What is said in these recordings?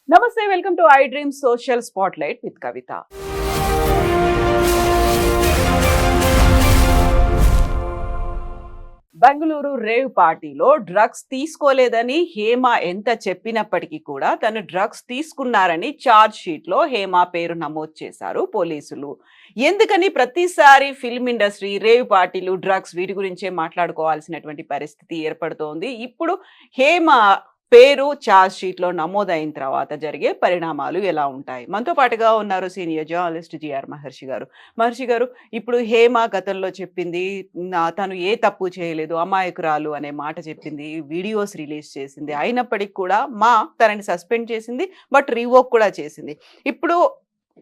నమస్తే, welcome to I dream social spotlight with Kavitha. Bengaluru rave పార్టీలో drugs తీసుకోలేదని హేమ ఎంత చెప్పినప్పటికీ కూడా తను డ్రగ్స్ తీసుకున్నారని ఛార్జ్ షీట్ లో హేమ పేరు నమోదు చేశారు పోలీసులు. ఎందుకని ప్రతిసారి ఫిల్మ్ ఇండస్ట్రీ, రేవ్ పార్టీలు, డ్రగ్స్ వీటి గురించే మాట్లాడుకోవాల్సినటువంటి పరిస్థితి ఏర్పడుతోంది. ఇప్పుడు హేమ పేరు ఛార్జ్ షీట్ లో నమోదైన తర్వాత జరిగే పరిణామాలు ఎలా ఉంటాయి? మనతో పాటుగా ఉన్నారు సీనియర్ జర్నలిస్ట్ జిఆర్ మహర్షి గారు. మహర్షి గారు, ఇప్పుడు హేమ గతంలో చెప్పింది తను ఏ తప్పు చేయలేదు, అమాయకురాలు అనే మాట చెప్పింది, వీడియోస్ రిలీజ్ చేసింది. అయినప్పటికీ కూడా తనని సస్పెండ్ చేసింది, బట్ రివోక్ కూడా చేసింది. ఇప్పుడు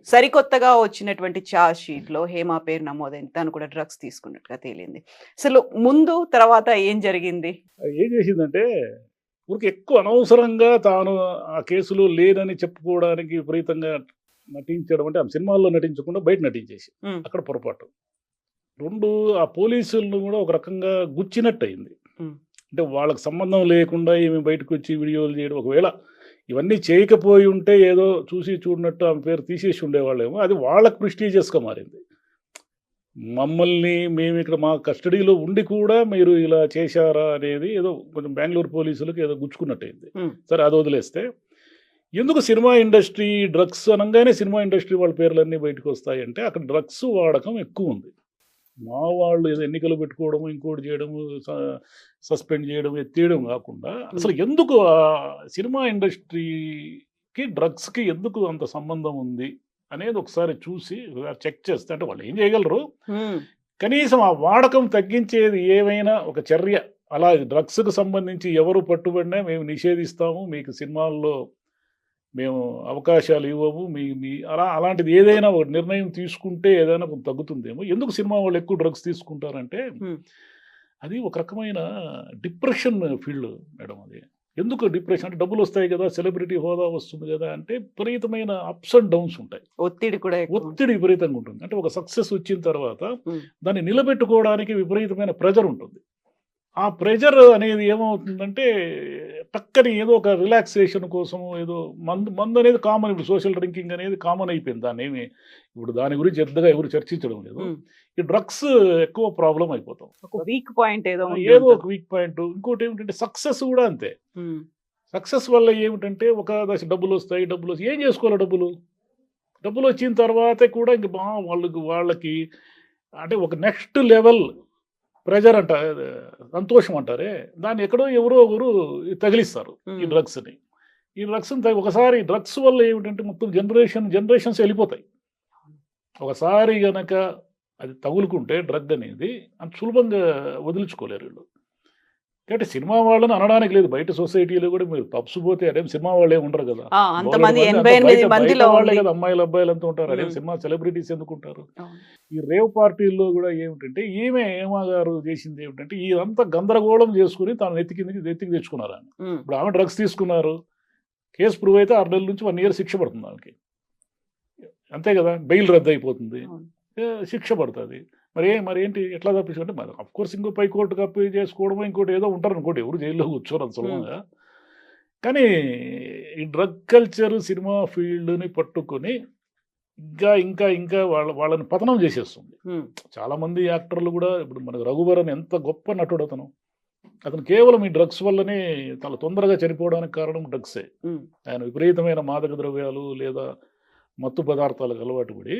సరికొత్తగా వచ్చినటువంటి ఛార్జ్ షీట్ లో హేమ పేరు నమోదైంది, తను కూడా డ్రగ్స్ తీసుకున్నట్టుగా తేలింది. అసలు ముందు తర్వాత ఏం జరిగింది? ఏం చేసిందంటే ఊరికి ఎక్కువ అనవసరంగా తాను ఆ కేసులో లేనని చెప్పుకోవడానికి విపరీతంగా నటించడం. అంటే ఆ సినిమాల్లో నటించకుండా బయట నటించేసి అక్కడ పొరపాటు. రెండు, ఆ పోలీసులను కూడా ఒక రకంగా గుచ్చినట్టు అయింది. అంటే వాళ్ళకి సంబంధం లేకుండా ఈమె బయటకు వచ్చి వీడియోలు చేయడం, ఒకవేళ ఇవన్నీ చేయకపోయి ఉంటే ఏదో చూసి చూడనట్టు ఆమె పేరు తీసేసి ఉండేవాళ్ళేమో, అది వాళ్ళకి ప్రెస్టీజియస్గా మారింది. మమ్మల్ని మేము ఇక్కడ మా కస్టడీలో ఉండి కూడా మీరు ఇలా చేశారా అనేది ఏదో కొంచెం బెంగళూరు పోలీసులకు ఏదో గుచ్చుకున్నట్టయింది. సరే, అది వదిలేస్తే ఎందుకు సినిమా ఇండస్ట్రీ డ్రగ్స్ అనగానే సినిమా ఇండస్ట్రీ వాళ్ళ పేర్లన్నీ బయటకు వస్తాయంటే అక్కడ డ్రగ్స్ వాడకం ఎక్కువ ఉంది. మా వాళ్ళు ఏదో ఎన్నికలు పెట్టుకోవడము, ఇంకోటి చేయడము, సస్పెండ్ చేయడం, ఎత్తేయడం కాకుండా అసలు ఎందుకు సినిమా ఇండస్ట్రీకి డ్రగ్స్కి ఎందుకు అంత సంబంధం ఉంది అనేది ఒకసారి చూసి చెక్ చేస్తే, అంటే వాళ్ళు ఏం చేయగలరు, కనీసం ఆ వాడకం తగ్గించేది ఏమైనా ఒక చర్య, అలా డ్రగ్స్కు సంబంధించి ఎవరు పట్టుబడినా మేము నిషేధిస్తాము, మీకు సినిమాల్లో మేము అవకాశాలు ఇవ్వము, మీ అలాంటిది ఏదైనా ఒక నిర్ణయం తీసుకుంటే ఏదైనా కొంత తగ్గుతుందేమో. ఎందుకు సినిమా వాళ్ళు ఎక్కువ డ్రగ్స్ తీసుకుంటారంటే అది ఒక రకమైన డిప్రెషన్ ఫీల్డ్ మేడం. అది ఎందుకు డిప్రెషన్ అంటే డబ్బులు వస్తాయి కదా, సెలబ్రిటీ హోదా వస్తుంది కదా, అంటే విపరీతమైన అప్స్ అండ్ డౌన్స్ ఉంటాయి, ఒత్తిడి విపరీతంగా ఉంటుంది. అంటే ఒక సక్సెస్ వచ్చిన తర్వాత దాన్ని నిలబెట్టుకోవడానికి విపరీతమైన ప్రెజర్ ఉంటుంది. ఆ ప్రెజర్ అనేది ఏమవుతుందంటే పక్కని ఏదో ఒక రిలాక్సేషన్ కోసం ఏదో మందు అనేది కామన్. ఇప్పుడు సోషల్ డ్రింకింగ్ అనేది కామన్ అయిపోయింది. దాన్ని ఏమి ఇప్పుడు దాని గురించి పెద్దగా ఎవరు చర్చించడం లేదు. ఈ డ్రగ్స్ ఎక్కువ ప్రాబ్లం అయిపోతాం. ఒక వీక్ పాయింట్ ఏదో ఒక వీక్ పాయింట్. ఇంకోటి ఏమిటంటే సక్సెస్ కూడా అంతే. సక్సెస్ వల్ల ఏమిటంటే ఒక దశ డబ్బులు వస్తాయి, ఏం చేసుకోవాలి, డబ్బులు వచ్చిన తర్వాత కూడా ఇంక వాళ్ళకి అంటే ఒక నెక్స్ట్ లెవెల్ ప్రెజర్ అంట, సంతోషం అంటారే, దాన్ని ఎక్కడో ఎవరు తగిలిస్తారు ఈ డ్రగ్స్ని. ఈ డ్రగ్స్ని ఒకసారి డ్రగ్స్ వల్ల ఏమిటంటే మొత్తం జనరేషన్స్ వెళ్ళిపోతాయి. ఒకసారి గనక అది తగులుకుంటే డ్రగ్ అనేది అంత సులభంగా వదిలించుకోలేరు వీళ్ళు. కాబట్టి సినిమా వాళ్ళని అనడానికి లేదు, బయట సొసైటీలో కూడా మీరు పబ్స్ పోతే అదేం సినిమా వాళ్ళే ఉండరు కదా, వాళ్ళే కదా, అమ్మాయిలు అబ్బాయిలు అంతా ఉంటారు. అదేం సినిమా సెలబ్రిటీస్ ఎందుకు ఉంటారు? ఈ రేవ్ పార్టీల్లో కూడా ఏమిటంటే హేమ గారు చేసింది ఏమిటంటే ఇదంతా గందరగోళం చేసుకుని తాను నెత్తికి తెచ్చుకున్నారు. ఇప్పుడు ఆమె డ్రగ్స్ తీసుకున్నారు, కేసు ప్రూవ్ అయితే 6 నెలల నుంచి 1 year శిక్ష పడుతుంది ఆమెకి, అంతే కదా, బెయిల్ రద్దు అయిపోతుంది, శిక్ష పడుతుంది. మరి ఏంటి, ఎట్లా తప్పించుకుంటే మరి అఫ్కోర్స్ ఇంకో పై కోర్టుకు అప్పీ చేసుకోవడమో ఇంకోటి ఏదో ఉంటారు అనుకోండి, ఎవరు జైల్లో కూర్చోరు అంత సులభంగా. కానీ ఈ డ్రగ్ కల్చర్ సినిమా ఫీల్డ్ని పట్టుకొని ఇంకా వాళ్ళని పతనం చేసేస్తుంది. చాలామంది యాక్టర్లు కూడా, ఇప్పుడు మనకు రఘువరన్ ఎంత గొప్ప నటుడు, అతను కేవలం ఈ డ్రగ్స్ వల్లనే చాలా తొందరగా చనిపోవడానికి కారణం డ్రగ్సే. ఆయన విపరీతమైన మాదక ద్రవ్యాలు లేదా మత్తు పదార్థాలకు అలవాటు పడి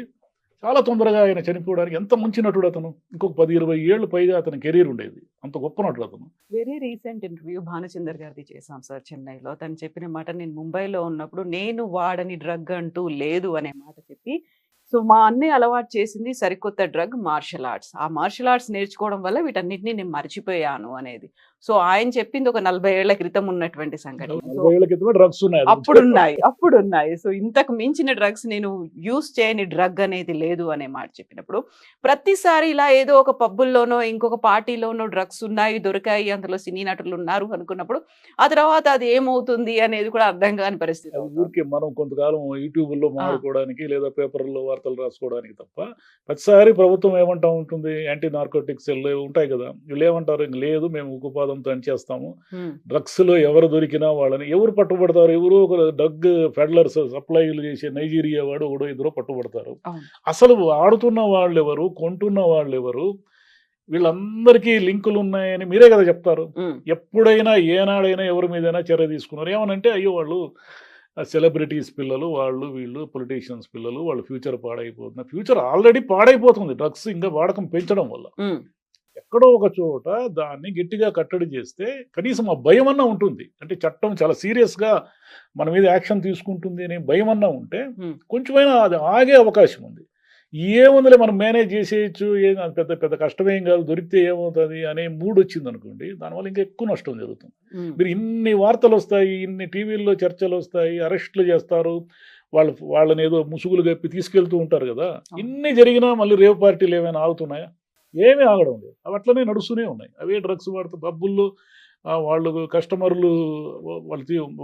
చాలా తొందరగా ఆయన చనిపోవడానికి ఎంత మంచి నటుడు అతను. ఇంకొక 10-20 ఏళ్ళు పైగా అతని కెరీర్ ఉండేది, అంత గొప్ప నటుడు అతను. వెరీ రీసెంట్ ఇంటర్వ్యూ భానుచందర్ గారిది చేశాం సార్ చెన్నైలో. తను చెప్పిన మాట, నేను ముంబైలో ఉన్నప్పుడు నేను వాడని డ్రగ్ అంటూ లేదు అనే మాట చెప్పి, సో మా అన్నయ్య అలవాటు చేసింది సరికొత్త డ్రగ్ మార్షల్ ఆర్ట్స్. ఆ మార్షల్ ఆర్ట్స్ నేర్చుకోవడం వల్ల వీటన్నిటిని నేను మర్చిపోయాను అనేది. సో ఆయన చెప్పింది ఒక 40 ఏళ్ల క్రితం ఉన్నటువంటి సంఘటన. అప్పుడున్నాయి. సో ఇంతకు మించిన డ్రగ్స్ నేను యూస్ చేయని డ్రగ్ అనేది లేదు అనే మాట చెప్పినప్పుడు, ప్రతిసారి ఇలా ఏదో ఒక పబ్బుల్లోనో ఇంకొక పార్టీలోనో డ్రగ్స్ ఉన్నాయి, దొరికాయి, అందులో సినీ నటులు ఉన్నారు అనుకున్నప్పుడు ఆ తర్వాత అది ఏమవుతుంది అనేది కూడా అర్థం కాని పరిస్థితి. ఊరికే మనం కొంతకాలం యూట్యూబ్లో మాట్లాడుకోవడానికి లేదా పేపర్లో వార్తలు రాసుకోవడానికి తప్ప, ప్రతిసారి ప్రభుత్వం ఏమంటా ఉంటుంది, యాంటీ నార్కోటిక్స్ సెల్ ఉంటాయి కదా, వీళ్ళు ఏమంటారు, ఇంక లేదు మేము ఉక్కుపాదం అదంతా చేస్తాము, డ్రగ్స్ లో ఎవరు దొరికినా వాళ్ళని ఎవరు పట్టుబడతారు, ఎవరో ఒక డ్రగ్ పెడ్లర్స్ సప్లైలు చేసే నైజీరియా వాడు ఒకడో ఇద్దరు పట్టుబడతారు. అసలు ఆడుతున్న వాళ్ళు ఎవరు, కొంటున్న వాళ్ళు ఎవరు, వీళ్ళందరికీ లింకులు ఉన్నాయని మీరే కదా చెప్తారు. ఎప్పుడైనా ఏనాడైనా ఎవరి మీదైనా చర్య తీసుకున్నారు. ఏమనంటే అయ్యో వాళ్ళు సెలబ్రిటీస్ పిల్లలు, వాళ్ళు వీళ్ళు పొలిటీషియన్స్ పిల్లలు, వాళ్ళ ఫ్యూచర్ పాడైపోతుంది. ఫ్యూచర్ ఆల్రెడీ పాడైపోతుంది డ్రగ్స్ ఇంకా వాడకం పెంచడం వల్ల. ఎక్కడో ఒక చోట దాన్ని గట్టిగా కట్టడి చేస్తే కనీసం ఆ భయం అన్నా ఉంటుంది. అంటే చట్టం చాలా సీరియస్గా మన మీద యాక్షన్ తీసుకుంటుంది అనే భయం అన్నా ఉంటే కొంచెమైనా అది ఆగే అవకాశం ఉంది. ఏముందిలే మనం మేనేజ్ చేసేయచ్చు, ఏం పెద్ద పెద్ద కష్టమేం కాదు, దొరికితే ఏమవుతుంది అనే మూడ్ వచ్చింది అనుకోండి, దానివల్ల ఇంకా ఎక్కువ నష్టం జరుగుతుంది. మీరు ఇన్ని వార్తలు వస్తాయి, ఇన్ని టీవీల్లో చర్చలు వస్తాయి, అరెస్టులు చేస్తారు, వాళ్ళని ఏదో ముసుగులు కప్పి తీసుకెళ్తూ ఉంటారు కదా. ఇన్ని జరిగినా మళ్ళీ రేవ్ పార్టీలు ఏమైనా ఆగుతున్నాయా? ఏమీ ఆగడం లేదు. అవి అట్లనే నడుస్తూనే ఉన్నాయి. అవే డ్రగ్స్ వాడుతూ పబ్బుల్లో వాళ్ళు కస్టమర్లు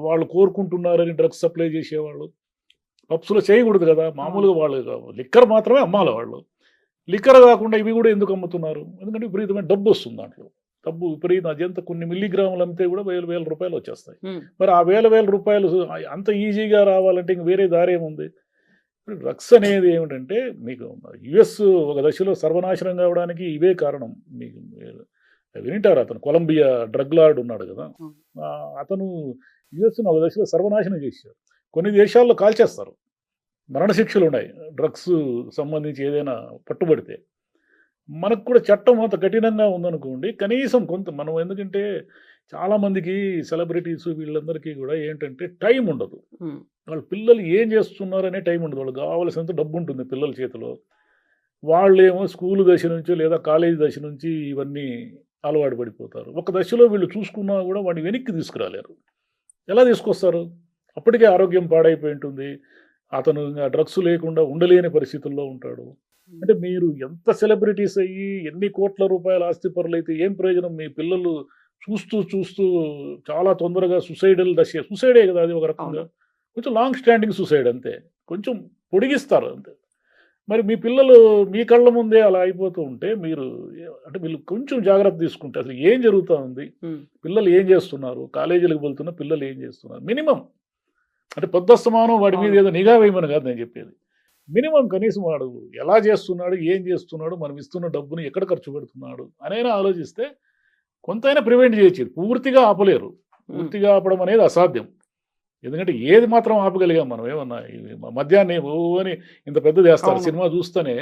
వాళ్ళు కోరుకుంటున్నారని డ్రగ్స్ సప్లై చేసేవాళ్ళు పబ్స్లో చేయకూడదు కదా. మామూలుగా వాళ్ళు లిక్కర్ మాత్రమే అమ్మాలి. వాళ్ళు లిక్కర్ కాకుండా ఇవి కూడా ఎందుకు అమ్ముతున్నారు? ఎందుకంటే విపరీతమైన డబ్బు వస్తుంది దాంట్లో. డబ్బు విపరీతం, అదంతా కొన్ని మిల్లీగ్రాములు అమ్మితే కూడా వేల రూపాయలు వచ్చేస్తాయి. మరి ఆ వేల రూపాయలు అంత ఈజీగా రావాలంటే ఇంక వేరే దారి ఏముంది? డ్రగ్స్ అనేది ఏమిటంటే మీకు యుఎస్ ఒక దశలో సర్వనాశనం కావడానికి ఇవే కారణం. మీకు వింటారు, అతను కొలంబియా డ్రగ్ లార్డ్ ఉన్నాడు కదా, అతను యుఎస్ను ఒక దశలో సర్వనాశనం చేశారు. కొన్ని దేశాల్లో కాల్చేస్తారు, మరణశిక్షలు ఉన్నాయి డ్రగ్స్ సంబంధించి ఏదైనా పట్టుబడితే. మనకు కూడా చట్టం అంత కఠినంగా ఉందనుకోండి, కనీసం కొంత మనం, ఎందుకంటే చాలామందికి సెలబ్రిటీస్ వీళ్ళందరికీ కూడా ఏంటంటే టైం ఉండదు. వాళ్ళ పిల్లలు ఏం చేస్తున్నారనే టైం ఉండదు. వాళ్ళకి కావాల్సినంత డబ్బు ఉంటుంది పిల్లల చేతిలో. వాళ్ళేమో స్కూల్ దశ నుంచి లేదా కాలేజీ దశ నుంచి ఇవన్నీ అలవాటు పడిపోతారు. ఒక దశలో వీళ్ళు చూసుకున్నా కూడా వాడిని వెనక్కి తీసుకురాలేరు. ఎలా తీసుకొస్తారు? అప్పటికే ఆరోగ్యం పాడైపోయి ఉంటుంది, అతను డ్రగ్స్ లేకుండా ఉండలేని పరిస్థితుల్లో ఉంటాడు. అంటే మీరు ఎంత సెలబ్రిటీస్ అయ్యి ఎన్ని కోట్ల రూపాయల ఆస్తిపరులు అయితే ఏం ప్రయోజనం? మీ పిల్లలు చూస్తూ చూస్తూ చాలా తొందరగా సూసైడే కదా అది ఒక రకంగా. కొంచెం లాంగ్ స్టాండింగ్ సూసైడ్ అంతే, కొంచెం పొడిగిస్తారు అంతే. మరి మీ పిల్లలు మీ కళ్ళ ముందే అలా అయిపోతూ ఉంటే మీరు అంటే వీళ్ళు కొంచెం జాగ్రత్త తీసుకుంటే అసలు ఏం జరుగుతూ ఉంది, పిల్లలు ఏం చేస్తున్నారు, కాలేజీలకు వెళ్తున్న పిల్లలు ఏం చేస్తున్నారు, మినిమం అంటే పొద్దస్తమానం వాడి మీద ఏదో నిఘా వేయమని కాదు నేను చెప్పేది. మినిమం కనీసం వాడు ఎలా చేస్తున్నాడు, ఏం చేస్తున్నాడు, మనం ఇస్తున్న డబ్బుని ఎక్కడ ఖర్చు పెడుతున్నాడు అనైనా ఆలోచిస్తే కొంతైనా ప్రివెంట్ చేయొచ్చు. పూర్తిగా ఆపలేరు, పూర్తిగా ఆపడం అనేది అసాధ్యం. ఎందుకంటే ఏది మాత్రం ఆపగలిగాం మనం? ఏమన్నా మద్యాన్ని ఓ అని ఇంత పెద్దది వేస్తారు. సినిమా చూస్తేనే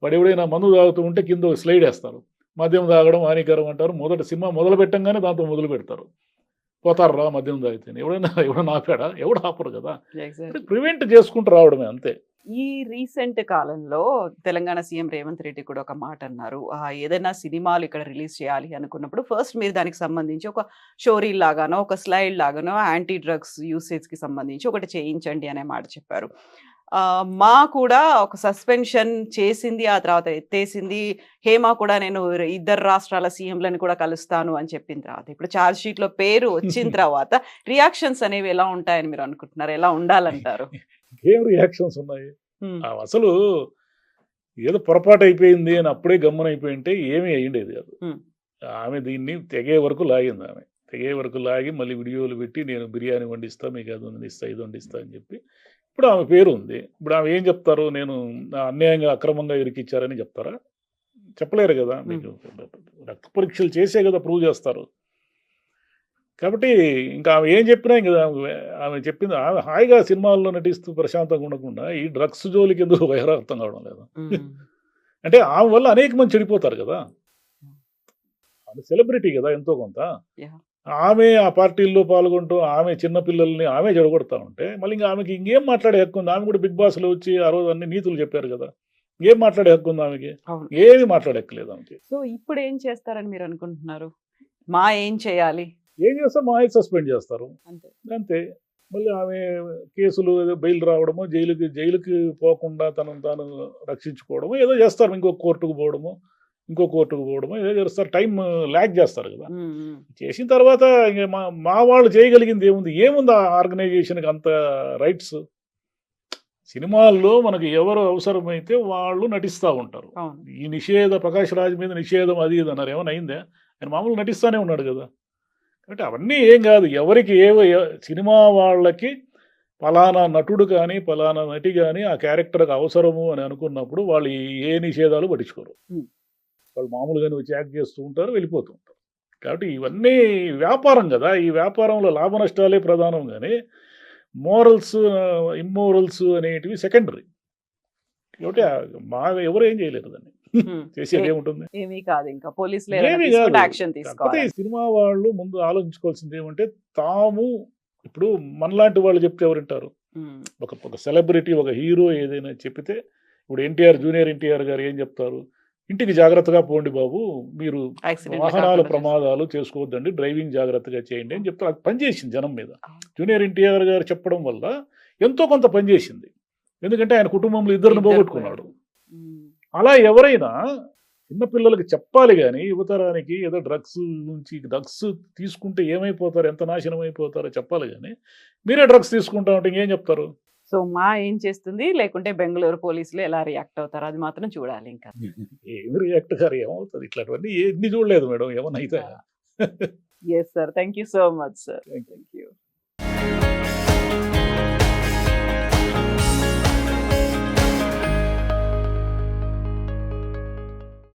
వాడు ఎవడైనా మందు తాగుతూ ఉంటే కింద స్లైడ్ వేస్తారు, మద్యం తాగడం హానికరం అంటారు. సినిమా మొదలు పెట్టంగానే దాంతో మొదలు పెడతారు, పోతారు రా మద్యం తాగితే. ఎవడైనా ఆపాడా? ఎవడు ఆపరు కదా. ప్రివెంట్ చేసుకుంటూ రావడమే అంతే. ఈ రీసెంట్ కాలంలో తెలంగాణ సీఎం రేవంత్ రెడ్డి కూడా ఒక మాట అన్నారు, ఏదైనా సినిమాలు ఇక్కడ రిలీజ్ చేయాలి అనుకున్నప్పుడు ఫస్ట్ మీరు దానికి సంబంధించి ఒక స్టోరీ లాగానో ఒక స్లైడ్ లాగానో యాంటీ డ్రగ్స్ యూసేజ్కి సంబంధించి ఒకటి చేయించండి అనే మాట చెప్పారు. మా కూడా ఒక సస్పెన్షన్ చేసింది, ఆ తర్వాత ఎత్తేసింది. హేమ కూడా నేను 2 రాష్ట్రాల సీఎంలను కూడా కలుస్తాను అని చెప్పిన తర్వాత ఇప్పుడు ఛార్జ్ షీట్ లో పేరు వచ్చిన తర్వాత రియాక్షన్స్ అనేవి ఎలా ఉంటాయని మీరు అనుకుంటున్నారు? ఎలా ఉండాలంటారు? ఏం రియాక్షన్స్ ఉన్నాయి? అసలు ఏదో పొరపాటు అయిపోయింది అని అప్పుడే గమ్మునైపోయి ఉంటే ఏమీ అయ్యిండేది కాదు. ఆమె దీన్ని తెగే వరకు లాగింది. ఆమె తెగే వరకు లాగి మళ్ళీ వీడియోలు పెట్టి నేను బిర్యానీ వండిస్తా, మీకు అది వండిస్తా, ఇది వండిస్తా అని చెప్పి ఇప్పుడు ఆమె పేరు ఉంది. ఇప్పుడు ఆమె ఏం చెప్తారు? నేను అన్యాయంగా అక్రమంగా ఇరికిచ్చారని చెప్తారా? చెప్పలేరు కదా. మీకు రక్త పరీక్షలు చేసే కదా ప్రూవ్ చేస్తారు. కాబట్టి ఇంకా ఆమె ఏం చెప్పినా ఇంకా ఆమె చెప్పింది, ఆమె హాయిగా సినిమాల్లో నటిస్తూ ప్రశాంతంగా ఉండకుండా ఈ డ్రగ్స్ జోలికి ఎందుకు వయరా అర్థం కావడం లేదు. అంటే ఆమె వల్ల అనేక మంది చెడిపోతారు కదా. ఆమె సెలబ్రిటీ కదా ఎంతో కొంత. ఆమె ఆ పార్టీల్లో పాల్గొంటూ ఆమె చిన్నపిల్లల్ని ఆమె చెడగొడతా ఉంటే మళ్ళీ ఇంకా ఆమెకి ఇంకేం మాట్లాడే హక్కు ఉంది? ఆమె కూడా బిగ్ బాస్లో వచ్చి ఆ రోజు అన్ని నీతులు చెప్పారు కదా. ఏం మాట్లాడే హక్కు ఉంది ఆమెకి? ఏమి మాట్లాడక్కర్లేదు ఆమెకి. సో ఇప్పుడు ఏం చేస్తారని మీరు అనుకుంటున్నారు? ఏం చేయాలి? ఏం చేస్తారు? మా సస్పెండ్ చేస్తారు అంతే. మళ్ళీ ఆమె కేసులు బెయిల్ రావడమో, జైలుకి పోకుండా తనను తాను రక్షించుకోవడమో ఏదో చేస్తారు. ఇంకో కోర్టుకు పోవడమో ఏదో చేస్తారు. టైం ల్యాగ్ చేస్తారు కదా. చేసిన తర్వాత ఇంక మా వాళ్ళు చేయగలిగింది ఏముంది ఆ ఆర్గనైజేషన్కి అంత రైట్స్? సినిమాల్లో మనకి ఎవరు అవసరమైతే వాళ్ళు నటిస్తూ ఉంటారు. ఈ ప్రకాష్ రాజ్ మీద నిషేధం అది ఇది అన్నారు, ఏమైనా అయిందే? ఆయన మామూలు నటిస్తూనే ఉన్నాడు కదా. అంటే అవన్నీ ఏం కాదు. ఎవరికి సినిమా వాళ్ళకి పలానా నటుడు కానీ, పలానా నటి గాని ఆ క్యారెక్టర్‌కి అవసరము అని అనుకున్నప్పుడు వాళ్ళు ఏ నిషేధాలు పట్టించుకోరు. హ్మ్. వాళ్ళు మామూలుగానే వచ్చి యాక్ట్ చేస్తూ ఉంటారు, వెళ్ళిపోతూ ఉంటారు. కాబట్టి ఇవన్నీ వ్యాపారం గదా! ఈ వ్యాపారంలో లాభ నష్టాలే ప్రధానం గాని, మోరల్స్, ఇమ్మోరల్స్ అనేటివి సెకండరీ. కాబట్టి ఎవరు ఏం చేయలేరు దాన్ని. హ్మ్. చేసేది ఏముంటుంది? ఏమీ కాదు, ఇంకా పోలీసులు ఏదైనా ఏమి తీసుకుంటే కాదు. యాక్షన్ కాకపోతే తీసుకోవాలి. ఈ సినిమా వాళ్ళు ముందు ఆలోచించుకోవాల్సింది ఏమంటే, తాము ఇప్పుడు మనలాంటి వాళ్ళు చెప్తే ఎవరింటారు? హ్మ్. ఒక సెలబ్రిటీ, ఒక హీరో ఏదైనా చెప్పితే, ఇప్పుడు జూనియర్ ఎన్టీఆర్ గారు ఏం చెప్తారు? ఇంటికి జాగ్రత్తగా పోండి బాబు, మీరు యాక్సిడెంట్లు వాహనాల కాకుండా ప్రమాదాలు చేసుకోవద్దండి, డ్రైవింగ్ జాగ్రత్తగా చేయండి అని చెప్తారు. అది పనిచేసింది జనం మీద. అవును. జూనియర్ ఎన్టీఆర్ గారు చెప్పడం వల్ల ఎంతో కొంత పనిచేసింది. ఎందుకంటే ఆయన కుటుంబంలో ఇద్దరిని ఇద్దరు పోగొట్టుకున్నాడు. పోయారు. హ్మ్. అలా ఎవరైనా చిన్న పిల్లలకి చెప్పాలి గాని, యువతరానికి ఏదో డ్రగ్స్ తీసుకుంటే ఏమైపోతారు, ఎంత నాశనం అయిపోతారో చెప్పాలి గాని, మీరే డ్రగ్స్ తీసుకుంటా ఉంటే ఇంకేం చెప్తారు? సో ఏం చేస్తుంది, లేకుంటే బెంగుళూరు పోలీసులు ఎలా రియాక్ట్ అవుతారు, అది మాత్రం చూడాలి ఇంకా. ఏమి రియాక్ట్ గారు ఏమవుతది? ఇట్లాంటివన్నీ ఎన్ని చూడలేదు మేడం. ఏమన్నా అయితాయా? Yes sir, thank you so much sir. Thank you. Thank you.